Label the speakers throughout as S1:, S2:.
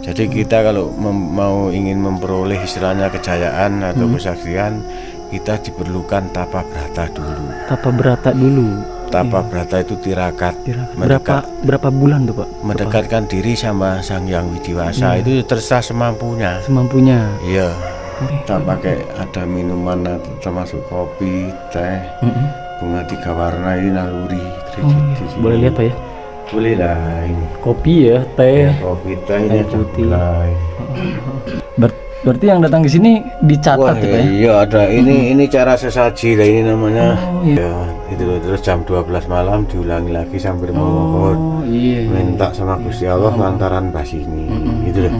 S1: Jadi kita kalau mau ingin memperoleh istilahnya kejayaan atau kesaktian, kita diperlukan tapa brata dulu.
S2: Tapa brata dulu.
S1: Tapa brata itu tirakat.
S2: Berapa bulan tuh Pak?
S1: Mendekatkan diri sama Sang Hyang Widiwasa. Itu terserah semampunya.
S2: Semampunya.
S1: Iya. Kita pakai ada minuman termasuk kopi, teh, bunga 3 warna ini naluri.
S2: Boleh lihat Pak ya?
S1: Boleh lah ini.
S2: Kopi ya, teh.
S1: Ya, kopi teh ini ada
S2: putih.
S1: gulai.
S2: Berarti yang datang ke sini dicatat ya Pak ya?
S1: Iya ada ini cara sesaji lah ini namanya. Ya, itu loh, terus jam 12 malam diulangi lagi sambil memohon. Minta sama Gusti Allah lantaran bas ini. Gitu loh.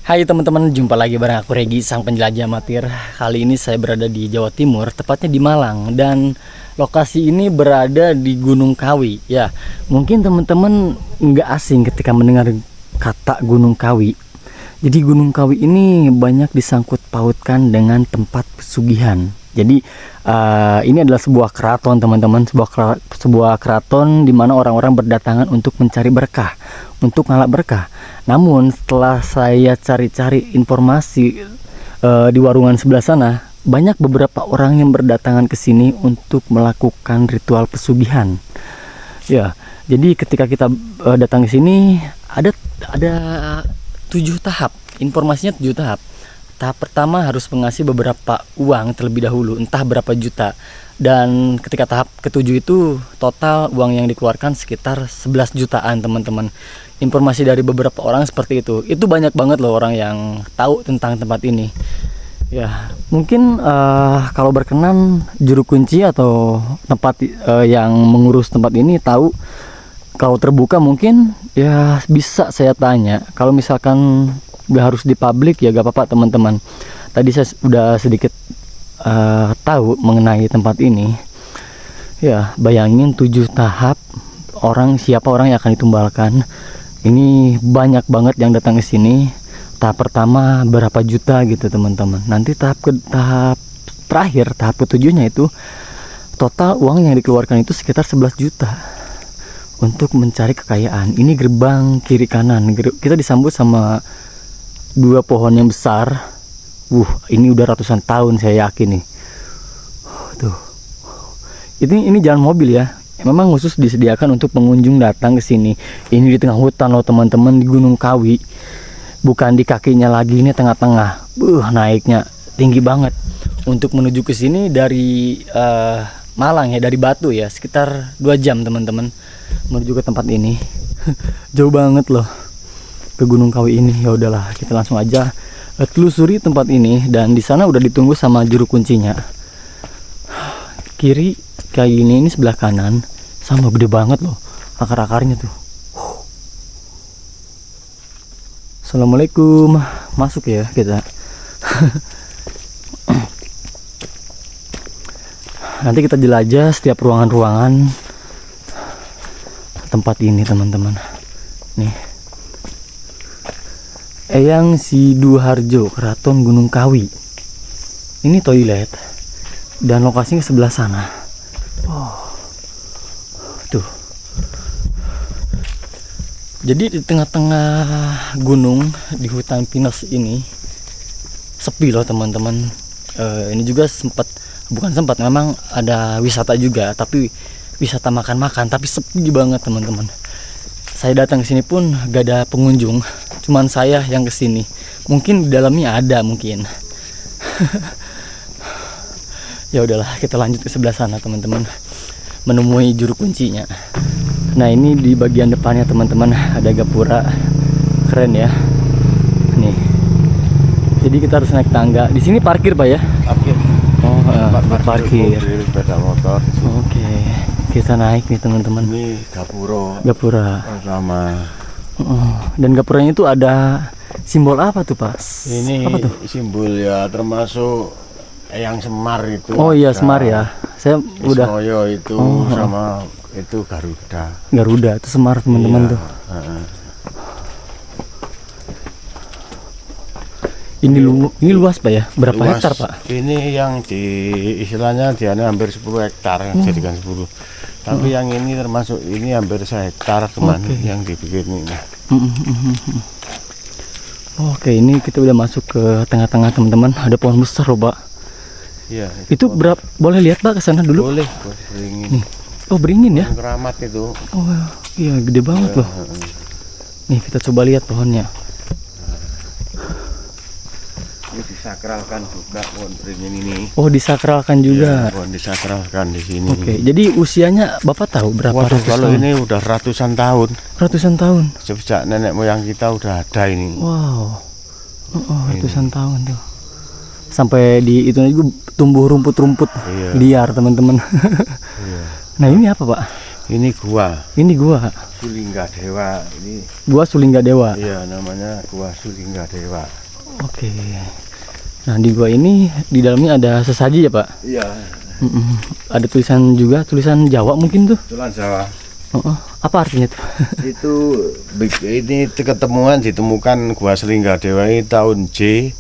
S2: Hai teman-teman, jumpa lagi bareng aku Regi, sang penjelajah amatir. Kali ini saya berada di Jawa Timur, tepatnya di Malang. Dan lokasi ini berada di Gunung Kawi. Ya, mungkin teman-teman nggak asing ketika mendengar kata Gunung Kawi. Jadi Gunung Kawi ini banyak disangkut pautkan dengan tempat pesugihan. Jadi ini adalah sebuah keraton teman-teman, sebuah keraton di mana orang-orang berdatangan untuk mencari berkah, untuk ngalap berkah. Namun setelah saya cari-cari informasi di warungan sebelah sana, banyak beberapa orang yang berdatangan ke sini untuk melakukan ritual pesugihan. Ya, jadi ketika kita datang ke sini ada 7 tahap. Informasinya 7 tahap. Tahap pertama harus mengasih beberapa uang terlebih dahulu, entah berapa juta. Dan ketika tahap ketujuh itu total uang yang dikeluarkan sekitar 11 jutaan teman-teman. Informasi dari beberapa orang seperti itu. Itu banyak banget loh orang yang tahu tentang tempat ini. Ya, mungkin kalau berkenan juru kunci atau tempat yang mengurus tempat ini tahu. Kalau terbuka mungkin ya bisa saya tanya. Kalau misalkan gak harus di publik ya gak apa-apa teman-teman. Tadi saya udah sedikit tahu mengenai tempat ini. Ya, bayangin 7 tahap siapa orang yang akan ditumbalkan. Ini banyak banget yang datang ke sini. Tahap pertama berapa juta gitu teman-teman. Nanti tahap terakhir, tahap ketujuhnya itu total uang yang dikeluarkan itu sekitar 11 juta untuk mencari kekayaan. Ini gerbang kiri kanan. Kita disambut sama 2 pohon yang besar. Ini udah ratusan tahun saya yakin nih. Tuh. Ini jalan mobil ya. Memang khusus disediakan untuk pengunjung datang ke sini. Ini di tengah hutan loh teman-teman, di Gunung Kawi. Bukan di kakinya lagi, ini tengah-tengah. Naiknya tinggi banget. Untuk menuju ke sini dari Malang ya, dari Batu ya, sekitar 2 jam teman-teman menuju ke tempat ini. Jauh banget loh ke Gunung Kawi ini. Ya udahlah, kita langsung aja telusuri tempat ini, dan di sana udah ditunggu sama juru kuncinya. Kiri kayak gini, ini sebelah kanan sama gede banget loh akar-akarnya tuh. Assalamualaikum, masuk ya kita. Nanti kita jelajah setiap ruangan-ruangan tempat ini teman-teman. Nih, Eyang Sidoarjo, Keraton Gunung Kawi. Ini toilet dan lokasinya sebelah sana. Tuh. Jadi di tengah-tengah gunung di hutan pinus ini sepi loh teman-teman. Ini juga bukan sempat, memang ada wisata juga, tapi wisata makan-makan, tapi sepi banget teman-teman. Saya datang ke sini pun gak ada pengunjung, cuman saya yang kesini. Mungkin di dalamnya ada mungkin. Ya udahlah, kita lanjut ke sebelah sana teman-teman, menemui juru kuncinya. Nah, ini di bagian depannya teman-teman ada gapura, keren ya. Nih, jadi kita harus naik tangga. Di sini parkir pak ya?
S1: Parkir.
S2: Oh, parkir.
S1: Mobil, sepeda motor.
S2: Oke, kita naik nih teman-teman.
S1: Ini gapura.
S2: Gapura.
S1: Pertama.
S2: Dan gapuranya itu ada simbol apa tuh pak?
S1: Ini
S2: apa tuh?
S1: simbol ya, termasuk Eyang Semar itu.
S2: Oh iya, Semar ya. Saya udah.
S1: Wismoyo itu sama itu Garuda.
S2: Garuda itu Semar teman-teman tuh. Ini luas Pak ya? Berapa
S1: Luas.
S2: hektar Pak?
S1: Ini yang di istilahnya dianya hampir 10 hektar, jadikan 10. Tapi yang ini termasuk ini hampir 1 hektar teman yang dibikin ini.
S2: Oke, ini kita udah masuk ke tengah-tengah teman-teman. Ada pohon besar loh Pak.
S1: Iya.
S2: Itu berapa? Boleh lihat Pak ke sana dulu?
S1: Boleh, beringin.
S2: Nih. Oh beringin ya?
S1: Pohon keramat itu.
S2: Oh iya gede banget loh. Nih kita coba lihat pohonnya.
S1: Ini disakralkan juga pohon beringin ini.
S2: Oh disakralkan juga.
S1: Ya, pohon disakralkan di sini.
S2: Oke, jadi usianya Bapak tahu berapa
S1: Waduh,
S2: ratus
S1: kalau
S2: tahun?
S1: ini udah ratusan tahun.
S2: Ratusan tahun.
S1: Sejak nenek moyang kita udah ada ini.
S2: Wow. Ratusan tahun tuh. Sampai di itu juga tumbuh rumput-rumput liar teman-teman.
S1: Iya.
S2: Nah ini apa Pak?
S1: Ini gua.
S2: Ini gua.
S1: Sulingga Dewa. Ini.
S2: Gua Sulingga Dewa.
S1: Iya, namanya gua Sulingga Dewa.
S2: Oke. Nah di gua ini di dalamnya ada sesaji ya Pak?
S1: Iya.
S2: Ada tulisan juga, tulisan Jawa mungkin tuh.
S1: Tulan Jawa.
S2: Apa artinya tuh?
S1: Itu ini ketemuan ditemukan gua Sulingga Dewa ini tahun J,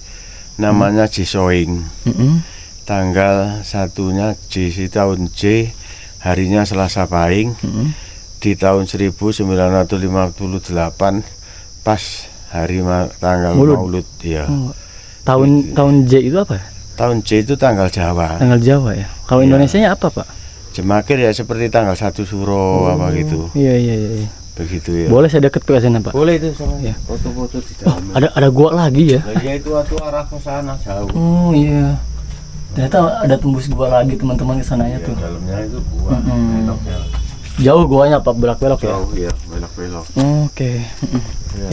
S1: namanya Jisoing. Tanggal satunya J tahun J, harinya Selasa Pahing. Di tahun 1958 pas hari tanggal Maulud ya.
S2: Tahun J itu apa?
S1: Tahun J itu tanggal Jawa.
S2: Tanggal Jawa ya. Kalau Indonesianya apa Pak?
S1: Jemakir ya seperti tanggal 1 Suro apa gitu.
S2: Iya.
S1: Begitu ya.
S2: Boleh saya deket ke sana Pak?
S1: Boleh itu sama
S2: ya.
S1: Foto-foto di dalam.
S2: Ada gua lagi ya?
S1: Ya itu arah ke sana jauh.
S2: Oh iya. Ternyata ada tembus gua lagi teman-teman ke sananya tuh.
S1: Dalamnya itu gua.
S2: Jauh guanya Pak, belok-belok ya?
S1: Jauh ya, belok-belok.
S2: Oke.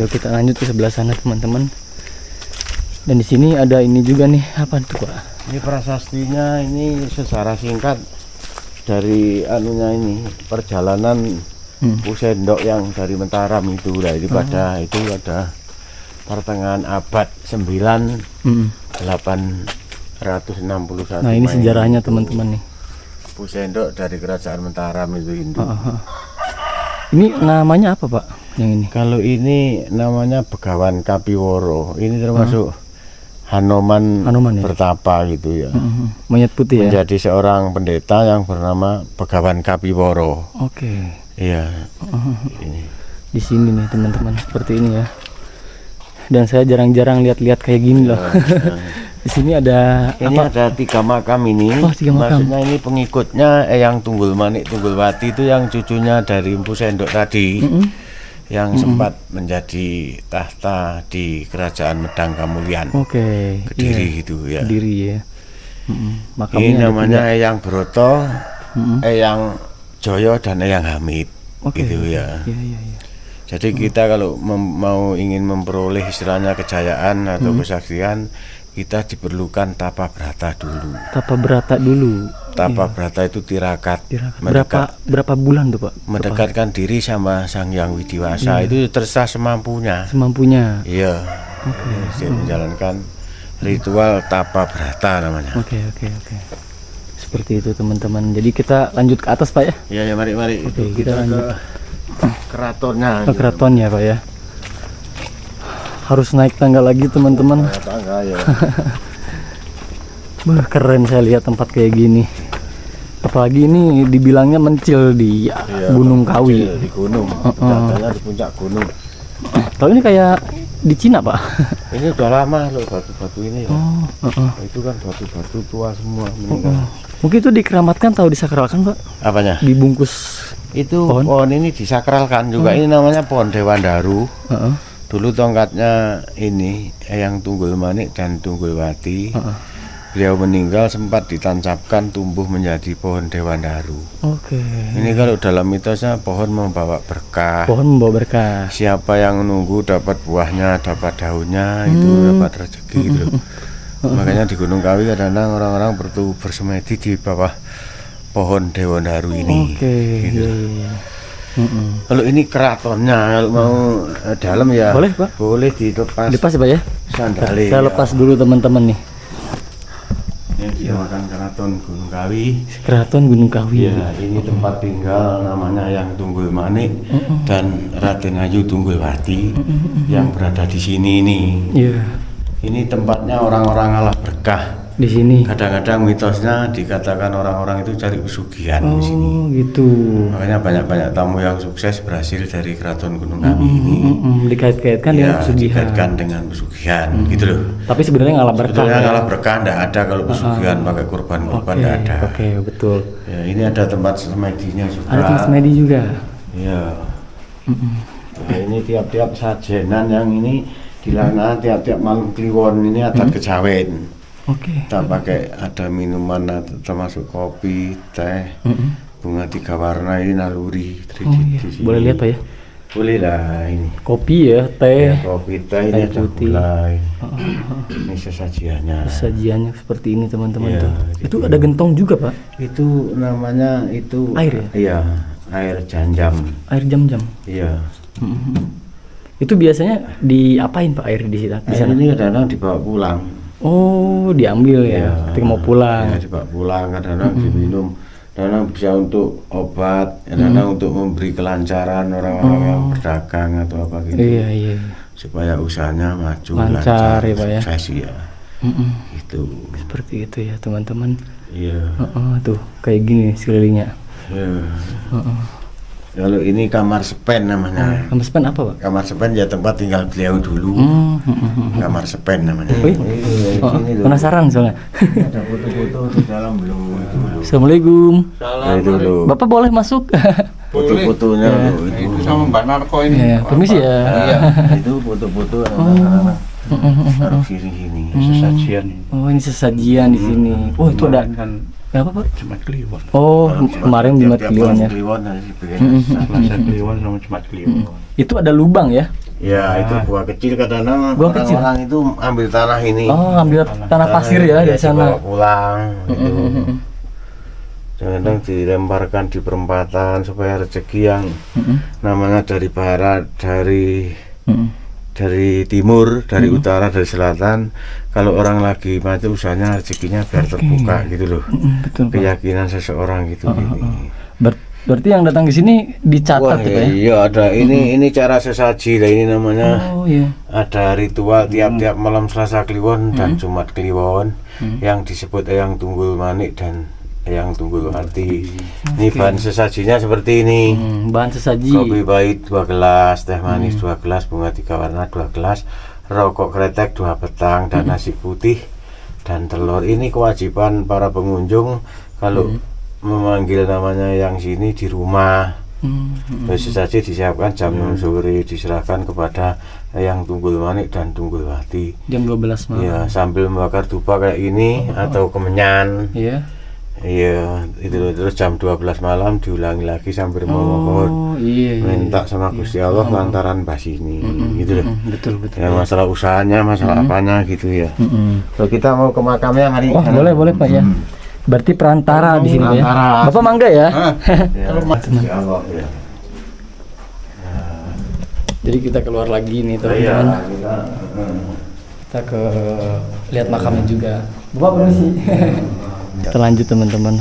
S2: Yuk kita lanjut ke sebelah sana teman-teman. Dan di sini ada ini juga nih, apa tuh Pak?
S1: Ini prasastinya, ini sejarah singkat dari anunya ini, perjalanan Pusendok yang dari Mataram itu. Nah, ini pada itu ada pertengahan abad 861.
S2: Nah, ini sejarahnya teman-teman nih.
S1: Pusendok dari kerajaan Mataram itu Hindu.
S2: Ini namanya apa Pak? Yang ini?
S1: Kalau ini namanya Begawan Kapiworo. Ini termasuk Hanoman
S2: ya?
S1: bertapa gitu ya.
S2: Monyet putih ya.
S1: Menjadi seorang pendeta yang bernama Begawan Kapiworo.
S2: Oke.
S1: Iya. Ini.
S2: Di sini nih teman-teman, seperti ini ya. Dan saya jarang-jarang lihat-lihat kayak gini loh. Di sini ada
S1: ini apa? Ada 3 makam ini.
S2: Oh, 3 makam.
S1: Maksudnya ini pengikutnya Eyang Tunggul Manik Tunggulwati itu yang cucunya dari Empu Sendok tadi. Yang sempat menjadi tahta di kerajaan Medang Kamulyan.
S2: Oke.
S1: Kediri gitu ya.
S2: Kediri ya.
S1: Ini namanya Eyang Broto, Eyang Joyo dan Eyang Hamid. Gitu ya.
S2: Iya.
S1: Jadi kita kalau mau ingin memperoleh istilahnya kejayaan atau kesaktian, kita diperlukan tapa brata dulu.
S2: Tapa brata dulu.
S1: Tapa brata itu tirakat.
S2: Berapa bulan tuh Pak?
S1: Mendekatkan diri sama Sang Hyang Widiwasa. Itu terserah semampunya. Iya. Menjalankan ritual tapa brata namanya.
S2: Oke. Seperti itu teman-teman. Jadi kita lanjut ke atas Pak ya?
S1: Iya, mari.
S2: Oke, kita lanjut
S1: ke keratonnya.
S2: Ke keraton ya Pak ya. Harus naik tangga lagi teman-teman.
S1: Tangga ya.
S2: Keren saya lihat tempat kayak gini. Apalagi ini dibilangnya mencil di Gunung Kawi.
S1: Di gunung. Datanya di puncak gunung.
S2: Kalau ini kayak di Cina Pak?
S1: Ini udah lama loh batu-batu ini ya. Itu kan batu-batu tua semua meninggal.
S2: Mungkin itu dikeramatkan atau disakralkan Pak?
S1: Apanya?
S2: Dibungkus.
S1: Itu pohon ini disakralkan juga. Ini namanya pohon Dewandaru. Dulu tongkatnya ini Eyang Tunggul Manik dan Tunggulwati. Beliau meninggal sempat ditancapkan tumbuh menjadi pohon Dewandaru.
S2: Oke.
S1: Ini kalau dalam mitosnya pohon membawa berkah.
S2: Pohon membawa berkah.
S1: Siapa yang nunggu dapat buahnya, dapat daunnya, itu dapat rezeki gitu. Makanya di Gunung Kawi kadang-kadang orang-orang bersemedi di bawah pohon Dewandaru ini.
S2: Oke.
S1: Gitu. Kalau ini keratonnya, kalau mau dalam ya
S2: boleh Pak?
S1: Boleh dilepas.
S2: Dilepas ya Pak ya?
S1: Sandale.
S2: Saya lepas dulu teman-teman nih.
S1: Ini dinamakan Keraton Gunung Kawi.
S2: Keraton Gunung Kawi.
S1: Ya, ini tempat tinggal namanya Eyang Tunggul Manik dan Raden Ayu Tunggulwati yang berada di sini ini.
S2: Iya.
S1: Ini tempatnya orang-orang ngalah berkah.
S2: Di sini.
S1: Kadang-kadang mitosnya dikatakan orang-orang itu cari pesugihan di sini.
S2: Oh, gitu.
S1: Makanya banyak-banyak tamu yang sukses berhasil dari Keraton Gunung Kawi ini.
S2: Dikait-kaitkan dengan pesugihan.
S1: Dikaitkan dengan pesugihan, gitu loh.
S2: Tapi sebenarnya ngalah berkah.
S1: Sebetulnya ngalah berkah enggak ada kalau pesugihan pakai kurban-kurban enggak ada.
S2: Oke, betul.
S1: Ya, ini ada tempat semedinya juga.
S2: Ada tempat semedi juga.
S1: Iya. Nah, ini tiap-tiap sajenan yang ini dilaksanakan tiap-tiap malam kliwon ini adat kejawen.
S2: Oke.
S1: Kita pakai ada minuman termasuk kopi, teh, bunga 3 warna ini naluri di sini.
S2: Boleh lihat Pak ya?
S1: Boleh lah ini.
S2: Kopi ya, teh.
S1: Ya, kopi, teh ini ada
S2: putih.
S1: gula. Ini sesajiannya.
S2: Sajiannya seperti ini teman-teman
S1: Ya,
S2: tuh.
S1: gitu.
S2: Itu ada gentong juga Pak?
S1: Itu namanya itu
S2: Air ya?
S1: Iya, air janjam.
S2: Air jam-jam.
S1: Iya.
S2: Itu biasanya diapain Pak air di sana?
S1: Air ini kadang-kadang dibawa pulang.
S2: Oh, diambil ya, ketika mau pulang.
S1: Ya, dibawa pulang, kadang-kadang diminum, kadang-kadang bisa untuk obat, kadang-kadang untuk memberi kelancaran orang-orang yang berdagang atau apa gitu.
S2: Iya.
S1: Supaya usahanya maju,
S2: Lancar ya, Pak ya.
S1: sukses ya. Itu.
S2: Seperti itu ya teman-teman.
S1: Iya.
S2: Tuh kayak gini sekelilingnya.
S1: Ya. Kalau ini kamar sepen namanya.
S2: Kamar sepen apa Pak?
S1: Kamar sepen ya tempat tinggal beliau dulu. Kamar sepen namanya.
S2: Penasaran soalnya.
S1: Ada foto-foto di dalam belum itu belum.
S2: Assalamualaikum.
S1: Itu loh.
S2: Bapak boleh masuk?
S1: Foto-fotonya loh itu.
S3: Sama Mbak Narko ini.
S2: Ya, permisi ya.
S3: Iya.
S1: Itu foto-foto anak-anak. Taruh sini.
S3: Sesajian.
S2: Oh, ini sesajian di sini. Oh, itu ada.
S3: Kan
S2: Kenapa Pak?
S3: Jumat Kliwon.
S2: Oh, kemarin di Mat Kliwon ya.
S1: Kliwon nanti bikin
S3: Selasa Kliwon sama Jumat Kliwon.
S2: Itu ada lubang ya?
S1: ya itu gua kecil kadang-kadang
S2: Gua kecil?
S1: orang-orang itu ambil tanah ini.
S2: Oh, ambil tanah pasir ya di sana.
S1: Dibawa pulang gitu. Kadang dilemparkan di perempatan supaya rezeki yang namanya dari barat, dari timur, dari utara, dari selatan. Kalau orang lagi mati usahanya rezekinya biar terbuka gitu loh.
S2: Betul Pak.
S1: Keyakinan seseorang gitu. Gini.
S2: Berarti yang datang ke sini dicatat
S1: Wah,
S2: ya Pak ya?
S1: iya ada ini cara sesaji lah ini namanya.
S2: Oh iya.
S1: Ada ritual tiap-tiap malam Selasa Kliwon dan Jumat Kliwon yang disebut Eyang Tunggul Manik dan Eyang Tunggul Wati. Ini bahan sesajinya seperti ini.
S2: Bahan sesaji.
S1: Kopi pahit 2 gelas, teh manis 2 gelas, bunga 3 warna 2 gelas, rokok kretek 2 batang dan nasi putih dan telur. Ini kewajiban para pengunjung kalau memanggil namanya yang sini di rumah. Terus sesaji disiapkan jam 6 sore, diserahkan kepada Eyang Tunggul Manik dan Tunggul Wati.
S2: Jam 12 malam.
S1: Ya, sambil membakar dupa kayak ini atau kemenyan.
S2: Iya.
S1: Iya, itu loh. Terus jam 12 malam diulangi lagi sambil memohon.
S2: Iya.
S1: Minta sama Gusti Allah lantaran basi ini. Gitu loh.
S2: Betul.
S1: Ya, masalah usahanya, masalah apanya gitu ya. Kalau kita mau ke makamnya mari.
S2: Oh, boleh Pak ya. Berarti perantara di sini Pak ya.
S1: Perantara.
S2: Bapak mangga ya.
S1: Ya, Gusti Allah ya.
S2: Jadi kita keluar lagi nih
S1: Iya,
S2: teman-teman.
S1: kita
S2: Kita ke lihat makamnya juga. Bapak permisi. Kita lanjut teman-teman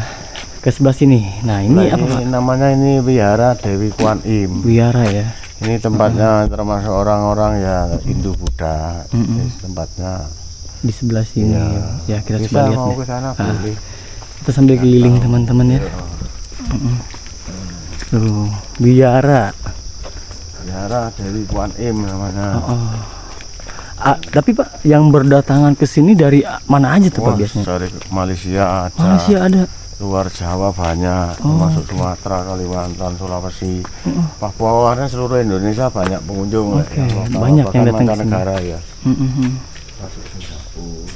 S2: ke sebelah sini. Nah ini apa Pak?
S1: Namanya ini Wihara Dewi Kuan Im.
S2: Wihara ya.
S1: Ini tempatnya termasuk orang-orang ya Hindu Buddha. Ini tempatnya.
S2: Di sebelah sini. Ya kita
S1: Bisa
S2: coba lihat
S1: mau
S2: nih.
S1: ke sana boleh.
S2: Kita sambil keliling teman-teman ya. Tuh, Wihara.
S1: Wihara Dewi Kuan Im namanya.
S2: Tapi Pak yang berdatangan ke sini dari mana aja tuh Pak biasanya?
S1: Dari Malaysia ada.
S2: Malaysia ada.
S1: Luar Jawa banyak, termasuk Sumatera, Kalimantan, Sulawesi, Papua, dan seluruh Indonesia banyak pengunjung.
S2: Banyak yang datang ke sini.
S1: Negara ya. Masuk Singapura.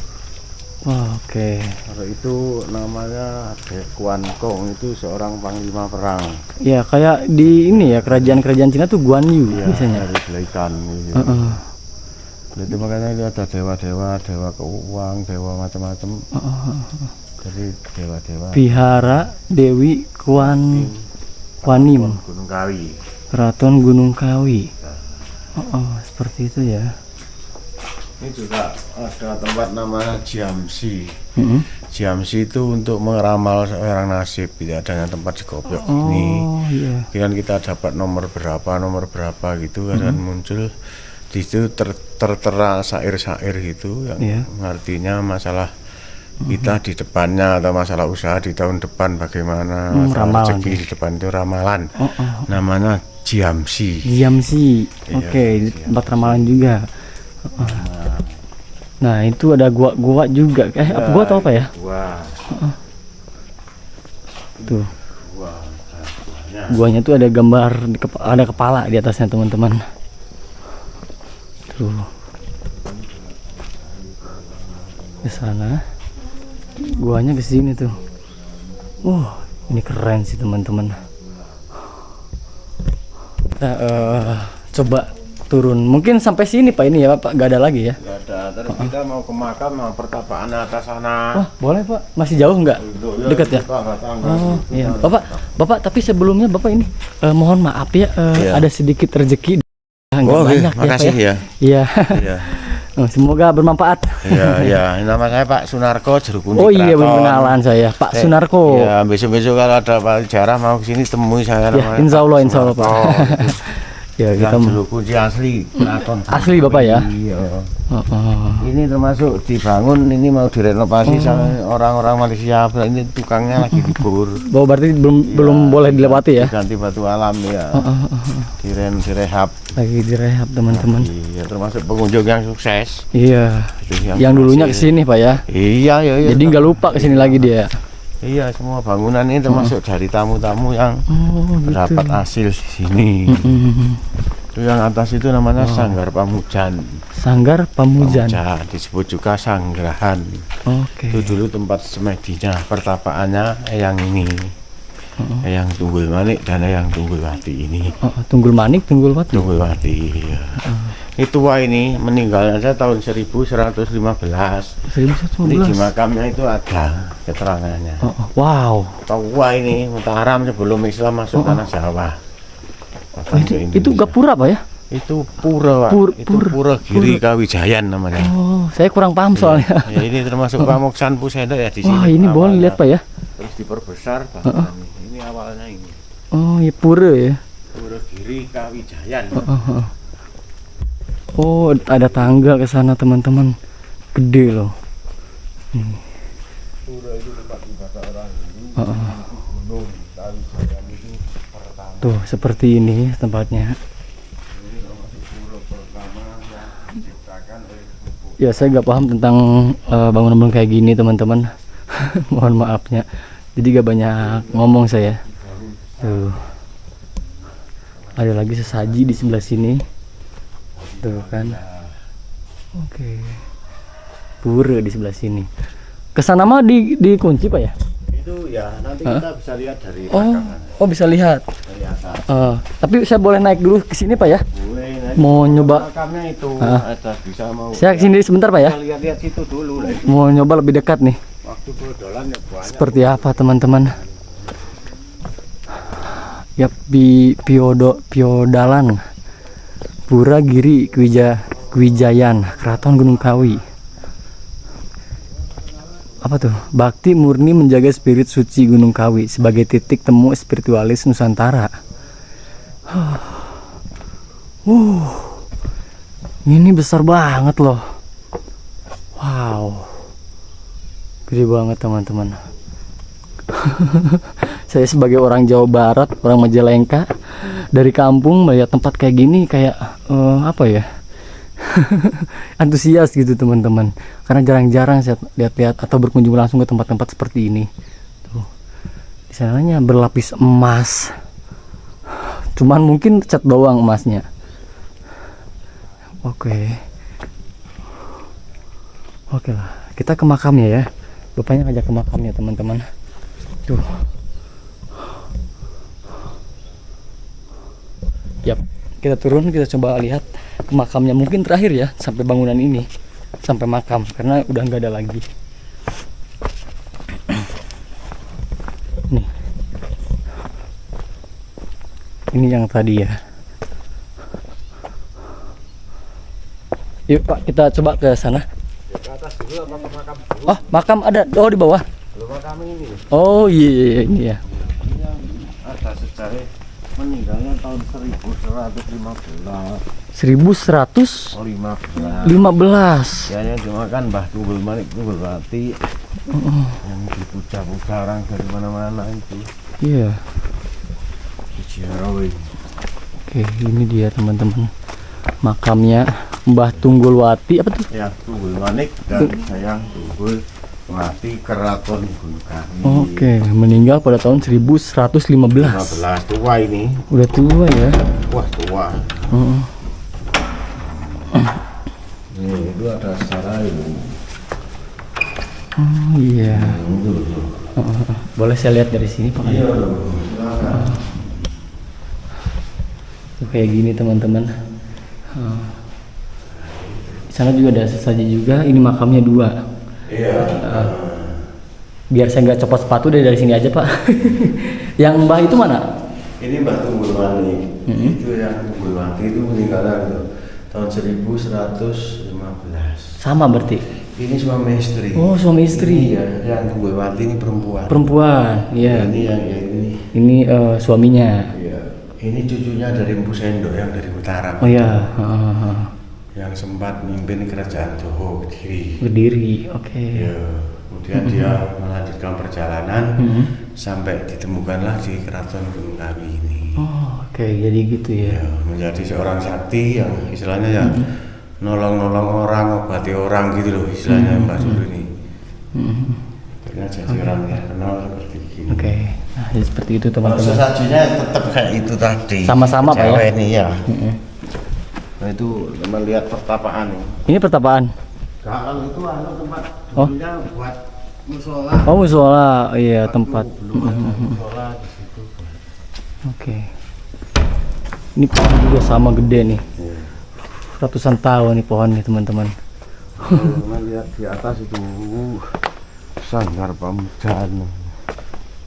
S2: Wah, oke.
S1: Kalau itu namanya Kuan Kong, itu seorang panglima perang.
S2: Ya kayak di ini ya kerajaan-kerajaan Cina tuh Guan Yu biasanya.
S1: Dari Belaikan gitu. Itu makanya ini ada dewa-dewa, dewa keuang, dewa macam-macam. Jadi dewa-dewa.
S2: Wihara Dewi Kuan Im.
S1: Gunung Kawi.
S2: Keraton Gunung Kawi. Seperti itu ya.
S1: Ini juga ada tempat nama Jiamsi. Jiamsi itu untuk meramal seorang nasib. Tidak adanya tempat Cikopiok ini.
S2: Iya.
S1: Kira kita dapat nomor berapa gitu kan muncul di situ tertera syair-syair gitu yang
S2: Iya.
S1: artinya masalah kita di depannya atau masalah usaha di tahun depan bagaimana, masalah
S2: ramalan
S1: rezeki
S2: ya.
S1: di depan itu ramalan.
S2: Oh,
S1: Namanya Jiamsi.
S2: diam sih.
S1: Iya,
S2: Oke, di
S1: siap.
S2: tempat ramalan juga. Nah, itu ada gua juga. Apa gua atau apa ya?
S1: Wah,
S2: Tuh.
S1: wah.
S2: Guanya tuh ada gambar ada kepala di atasnya, teman-teman. Tuh. Ke sana. Guanya ke sini tuh. Ini keren sih, teman-teman. Kita coba turun. Mungkin sampai sini Pak ini ya, Pak. Gak ada lagi ya?
S1: Nggak ada. Terus kita mau ke makam, mau pertapaan atas sana.
S2: Wah, boleh Pak. Masih jauh nggak? Dekat ya?
S1: Kita nggak tahu,
S2: Oh iya, Bapak, tapi sebelumnya Bapak ini mohon maaf ya,
S1: Iya.
S2: ada sedikit rezeki, nggak
S1: Oh,
S2: banyak
S1: iya, makasih
S2: Pak
S1: ya.
S2: Iya,
S1: Iya,
S2: semoga bermanfaat.
S1: iya, iya. Nama saya Pak Sunarko, Jeruk Kunci
S2: Oh iya,
S1: Keraton.
S2: kenalan saya, Pak Sunarko.
S1: Iya, besok-besok kalau ada Pak Jarah mau kesini temui saya.
S2: Ya,
S1: namanya
S2: insya
S1: Pak
S2: Allah, insya Allah, Pak.
S1: Sunarko.
S2: Ya,
S1: Yang
S2: kita
S1: Jeruk Kunci asli Keraton.
S2: asli Bapak ya.
S1: Iya.
S2: Oh.
S1: Ini termasuk dibangun, ini mau direnovasi sama orang-orang Malaysia. Ini tukangnya lagi dibur.
S2: Oh, berarti belum boleh dilewati ya?
S1: Diganti batu alam ya. Direhab.
S2: Lagi direhab, teman-teman.
S1: Iya, termasuk pengunjung yang sukses.
S2: Iya.
S1: Itu
S2: Yang dulunya
S1: hasil.
S2: kesini Pak ya.
S1: Iya, iya, iya.
S2: Jadi nggak lupa kesini lagi dia.
S1: Iya, semua bangunan ini termasuk dari tamu-tamu yang
S2: Oh, gitu.
S1: dapat hasil di sini. Itu yang atas itu namanya Sanggar Pamujan.
S2: Sanggar Pamujan.
S1: Disebut juga Sanggrahan.
S2: Oke.
S1: Itu dulu tempat semedinya, pertapaannya Eyang ini. Eyang Tunggul Manik dan Eyang Tunggulwati ini.
S2: Tunggul Manik, Tunggul Wati.
S1: Tunggulwati. Iya. Itu wah ini meninggalnya saya tahun 1115. Ini di
S2: 1115.
S1: makamnya itu ada keterangannya.
S2: Wow.
S1: Tua ini Mataram sebelum Islam masuk tanah Jawa.
S2: Itu gapura Pak ya?
S1: Itu pura, Pak. Itu pura Giri Kawijayan namanya.
S2: Oh, saya kurang paham soalnya.
S1: Ya, ini termasuk Pamuksan Pusenda ya di sini.
S2: Wah, ini boleh
S1: awalnya.
S2: lihat Pak ya?
S1: Terus diperbesar bangunan ini awalnya ini.
S2: Oh, ya pura ya.
S1: Pura Giri Kawijayan.
S2: Oh, ada tangga ke sana, teman-teman. Gede loh.
S1: Pura itu tempat ibadah orang Hindu. Gunung Kawijayan itu pertama.
S2: Tuh, seperti ini tempatnya.
S1: Ini termasuk pura pertama yang diciptakan oleh Pupuk.
S2: Ya, saya nggak paham tentang bangunan-bangunan kayak gini, teman-teman. Mohon maafnya. Jadi gak banyak ngomong saya. Tuh. Ada lagi sesaji di sebelah sini. Tuh kan. Oke. Pura di sebelah sini. Kesana mah dikunci Pak ya?
S1: Itu ya nanti kita bisa lihat dari
S2: Oh,
S1: belakang,
S2: oh bisa lihat.
S1: dari atas.
S2: Tapi saya boleh naik dulu ke sini Pak ya?
S1: Boleh, nah,
S2: Mau nyoba?
S1: makamnya itu ada bisa mau.
S2: Saya kesini sebentar Pak ya?
S1: Kita lihat-lihat situ dulu lah.
S2: Mau nyoba lebih dekat nih.
S1: Waktu berdolan ya banyak.
S2: Seperti apa teman-teman? Ya Piodalan Pura Giri Kwijayan Keraton Gunung Kawi. Apa tuh? Bakti murni menjaga spirit suci Gunung Kawi sebagai titik temu spiritualis Nusantara. Ini besar banget loh. Wow. Gede banget teman-teman. Saya sebagai orang Jawa Barat, orang Majalengka, dari kampung melihat tempat kayak gini kayak apa ya? Antusias gitu teman-teman. Karena jarang-jarang saya lihat-lihat atau berkunjung langsung ke tempat-tempat seperti ini. Tuh. Di sananya berlapis emas. Cuman mungkin cat doang emasnya. Oke. Oke lah, kita ke makamnya ya. Bapaknya ngajak ke makamnya teman-teman. Tuh. Yap, kita turun, kita coba lihat ke makamnya. Mungkin terakhir ya sampai bangunan ini, sampai makam karena udah nggak ada lagi. Nih, ini yang tadi ya. Yuk Pak, kita coba ke sana.
S1: Ke atas dulu apa ke makam dulu?
S2: Oh, makam ada. Oh, di bawah.
S1: Belum makam ini.
S2: Oh iya, ini ya.
S1: Ini yang ada sejarah Meninggalnya tahun 1115.
S2: 1115.
S1: Ya cuma kan Mbah Tunggul Manik Tunggulwati yang dipuja-puja orang dari mana-mana itu.
S2: Iya.
S1: Ciarawi.
S2: Oke, ini dia teman-teman. Makamnya Mbah Tunggulwati apa tuh?
S1: Ya, Tunggul Manik dan saya Tunggulwati Keraton Gunung Kawi.
S2: Oke, meninggal pada tahun 1115.
S1: 15 tua ini.
S2: Udah tua ya.
S1: Wah, tua.
S2: Heeh.
S1: Nih, itu ada secara ini.
S2: Oh iya. Boleh saya lihat dari sini Pak?
S1: Iya.
S2: Kayak gini teman-teman. Di sana juga ada sesaji juga. Ini makamnya 2.
S1: Iya.
S2: Biar saya nggak copot sepatu dari sini aja Pak. Yang Mbah itu mana?
S1: Ini Mbah Tunggul Manik. Itu yang Tunggulwati itu meninggal tahun 1115.
S2: Sama berarti.
S1: Ini suami istri.
S2: Oh, suami istri.
S1: Ini ya, yang Tunggulwati ini perempuan.
S2: Perempuan, iya.
S1: Ini yang ya ini.
S2: Ini suaminya.
S1: Iya. Ini cucunya dari Empu Sendok yang dari Mataram.
S2: Oh iya.
S1: Yang sempat memimpin kerajaan Joho Kediri.
S2: Kediri, oke.
S1: Ya, kemudian dia melanjutkan perjalanan sampai ditemukanlah di Keraton Gunung Kawi ini.
S2: Oh, oke, jadi gitu ya.
S1: Ya, menjadi seorang sakti yang istilahnya ya nolong-nolong orang, obati orang gitu loh istilahnya Mbak Sulu ini. Karena jadi orang yang kenal seperti ini.
S2: Oke, nah jadi seperti itu
S1: Kalau
S2: teman-teman.
S1: sesajinya tetap kayak itu tadi.
S2: Sama-sama, Pak, ya?
S1: Cewek ini ya. Nah itu teman lihat pertapaan nih.
S2: Ini pertapaan.
S1: Kalau itu ada tempat
S2: Oh.
S1: dulunya buat musola.
S2: Oh, musola, iya tempat.
S1: Belum ada musola di situ.
S2: Oke. Ini pohon juga sama gede nih. Ratusan tahun nih pohon nih teman-teman.
S1: Teman lihat di atas itu Sanggar Pamujan.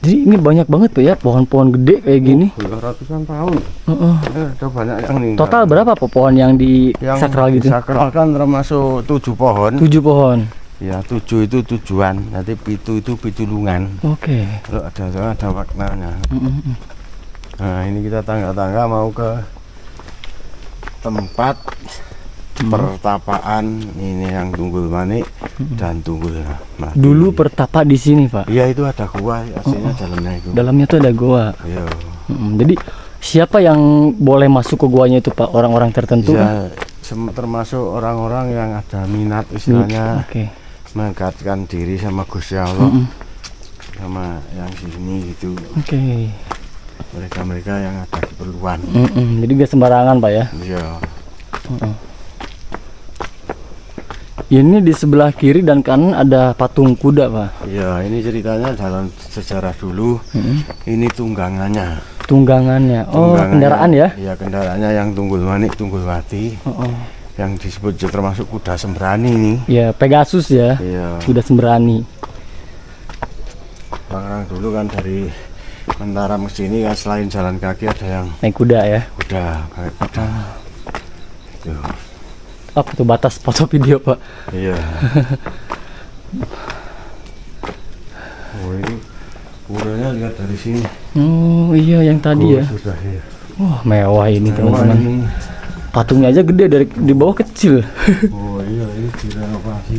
S2: Jadi ini banyak banget Pak ya pohon-pohon gede kayak gini.
S1: Ratusan tahun.
S2: Heeh.
S1: Ada banyak yang nih.
S2: Total berapa Pak pohon yang di
S1: yang
S2: sakral gitu?
S1: Sakral kan termasuk 7 pohon.
S2: 7 pohon.
S1: Ya 7 itu tujuan, nanti pitu itu pitulungan.
S2: Oke.
S1: Kalau ada maknanya. Nah ini kita tangga-tangga mau ke tempat pertapaan ini yang Tunggul Manik dan Tunggul Mati.
S2: Dulu pertapa di sini Pak.
S1: Iya itu ada gua aslinya dalamnya itu.
S2: Dalamnya tuh ada goa.
S1: Iya.
S2: Jadi siapa yang boleh masuk ke goanya itu Pak? Orang-orang tertentu kan?
S1: Ya, termasuk orang-orang yang ada minat istilahnya
S2: Oke.
S1: mengangkatkan diri sama Gusti Allah sama yang sini gitu.
S2: Oke.
S1: Mereka-mereka yang ada keperluan.
S2: Jadi gak sembarangan Pak ya?
S1: Iya.
S2: Ini di sebelah kiri dan kanan ada patung kuda Pak.
S1: Iya, ini ceritanya dalam sejarah dulu. Ini tunggangannya.
S2: Tunggangannya. Oh,
S1: Tunggangannya,
S2: kendaraan ya?
S1: Iya, kendaraannya yang Tunggul Manik, Tunggulwati. Yang disebut termasuk kuda sembrani nih.
S2: Ya, Pegasus ya.
S1: Iya.
S2: Kuda sembrani.
S1: Orang dulu kan dari Mataram ke sini kan selain jalan kaki ada yang
S2: Naik kuda ya.
S1: kuda, kayak kuda. Itu.
S2: Apa tuh batas foto video Pak?
S1: Iya. Oh ini puranya lihat dari sini.
S2: Oh iya yang tadi ya.
S1: Sudah ya.
S2: Wah mewah ini
S1: Mewah
S2: teman-teman.
S1: ini.
S2: Patungnya aja gede dari di bawah kecil.
S1: Oh iya ini direnovasi.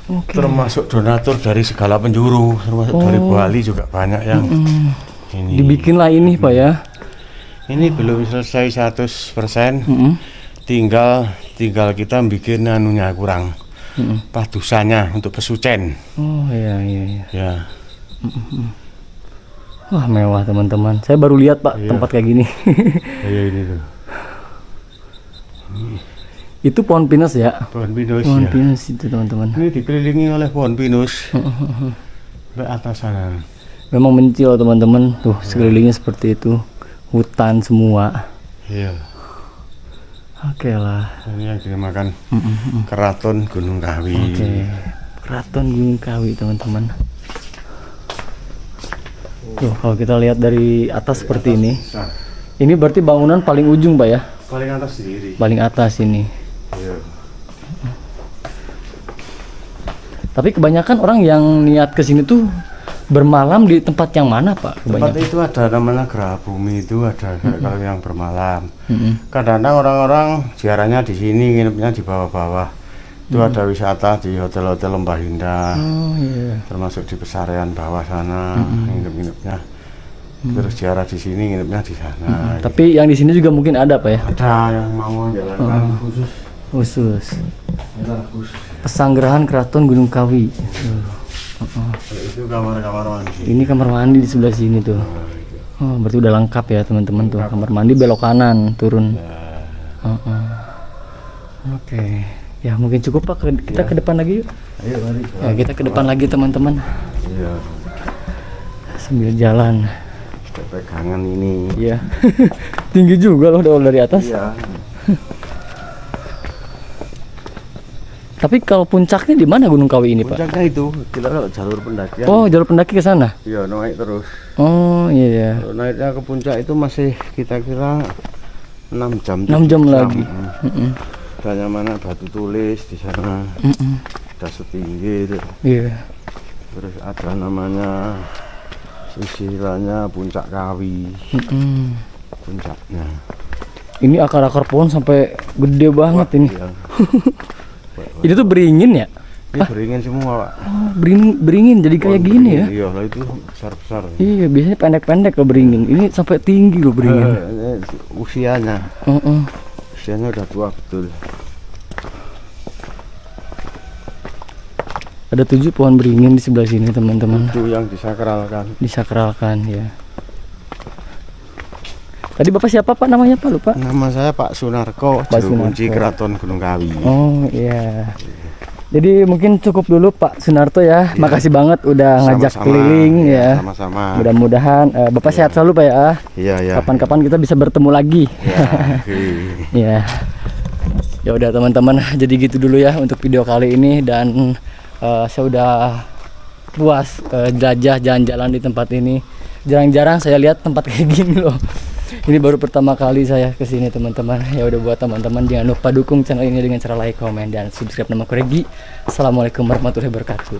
S2: Oke.
S1: Termasuk donatur dari segala penjuru, termasuk dari Bali juga banyak yang ini.
S2: Dibikinlah ini Pak ya.
S1: Ini belum selesai 100%. Tinggal kita bikin anunya kurang. Padusannya untuk pesucen.
S2: Oh iya.
S1: Ya.
S2: Wah mewah teman-teman. Saya baru lihat Pak
S1: Iya.
S2: tempat kayak gini.
S1: Kayak ini tuh.
S2: Itu pohon pinus ya.
S1: Pohon pinus
S2: Pohon
S1: ya.
S2: pinus itu teman-teman.
S1: Ini dikelilingi oleh pohon pinus. Ke atas sana.
S2: Memang mencil teman-teman. Tuh sekelilingnya seperti itu. Hutan semua.
S1: Iya.
S2: Oke lah.
S1: Ini yang dinamakan Keraton Gunung Kawi.
S2: Oke. Keraton Gunung Kawi teman-teman. Tuh kalau kita lihat dari atas seperti ini. Ini berarti bangunan paling ujung Pak ya.
S1: Paling atas sendiri.
S2: Paling atas ini.
S1: Iya.
S2: Tapi kebanyakan orang yang niat ke sini tuh Bermalam di tempat yang mana Pak?
S1: Tempat
S2: Kebanyakan?
S1: itu ada namanya Geraha Bumi itu ada kalau yang bermalam. Kadang-kadang orang-orang ziarahnya di sini, nginepnya di bawah-bawah. Itu ada wisata di hotel-hotel Lembah Indah,
S2: Oh iya.
S1: termasuk di Pesarean bawah sana, nginep-nginepnya. Terus ziarah di sini, nginepnya di sana.
S2: Tapi yang di sini juga mungkin ada Pak ya?
S1: Ada yang mau jalankan khusus.
S2: Khusus.
S1: Ya, khusus.
S2: Pesanggerahan Keraton Gunung Kawi.
S1: Itu kamar-kamar mandi.
S2: Ini kamar mandi di sebelah sini tuh. Oh, berarti udah lengkap ya teman-teman tuh. Kamar mandi belok kanan turun. Oke. Ya mungkin cukup Pak. Kita ke depan lagi yuk.
S1: Ayo mari.
S2: Ya, kita ke depan lagi teman-teman.
S1: Iya.
S2: Sambil jalan.
S1: Kita pegangan ini.
S2: Iya. Tinggi juga loh dari atas.
S1: Iya.
S2: Tapi kalau puncaknya di mana Gunung Kawi ini Pak?
S1: Puncaknya itu kita kalau jalur pendakian.
S2: Oh, jalur pendaki ke sana.
S1: Iya, naik terus.
S2: Oh iya ya.
S1: Kalau naiknya ke puncak itu masih kita kira 6 jam.
S2: 6 jam lagi.
S1: Banyak mana batu tulis di sana. Udah setinggi itu.
S2: Iya.
S1: Terus ada namanya silsilahnya Puncak Kawi. Puncaknya.
S2: Ini akar-akar pohon sampai gede banget ini.
S1: Iya.
S2: Ini tuh beringin ya?
S1: Ini beringin semua, Pak.
S2: Oh, beringin jadi kayak gini ya?
S1: Iya, lah itu besar-besar.
S2: Iya, biasanya pendek-pendek loh beringin. Ini sampai tinggi loh beringin.
S1: Usianya.
S2: Heeh.
S1: Usianya udah tua betul.
S2: Ada 7 pohon beringin di sebelah sini teman-teman.
S1: Itu yang disakralkan.
S2: Disakralkan ya. Tadi Bapak siapa Pak namanya Pak lupa?
S1: Nama saya Pak Sunarko,
S2: Pak
S1: juru kunci
S2: Sunarko.
S1: Keraton Gunung Kawi.
S2: Oh iya. Jadi mungkin cukup dulu Pak Sunarto ya. Makasih banget udah ngajak
S1: Sama-sama.
S2: keliling ya.
S1: Sama-sama.
S2: Mudah-mudahan Bapak sehat selalu Pak ya.
S1: Iya, ya.
S2: Kapan-kapan kita bisa bertemu lagi.
S1: Ya, oke.
S2: Ya. Ya udah teman-teman, jadi gitu dulu ya untuk video kali ini dan saya udah puas jelajah jalan-jalan di tempat ini. Jarang-jarang saya lihat tempat kayak gini loh. Ini baru pertama kali saya kesini teman-teman. Ya udah buat teman-teman jangan lupa dukung channel ini dengan cara like, komen dan subscribe. Nama aku Regi. Assalamualaikum warahmatullahi wabarakatuh.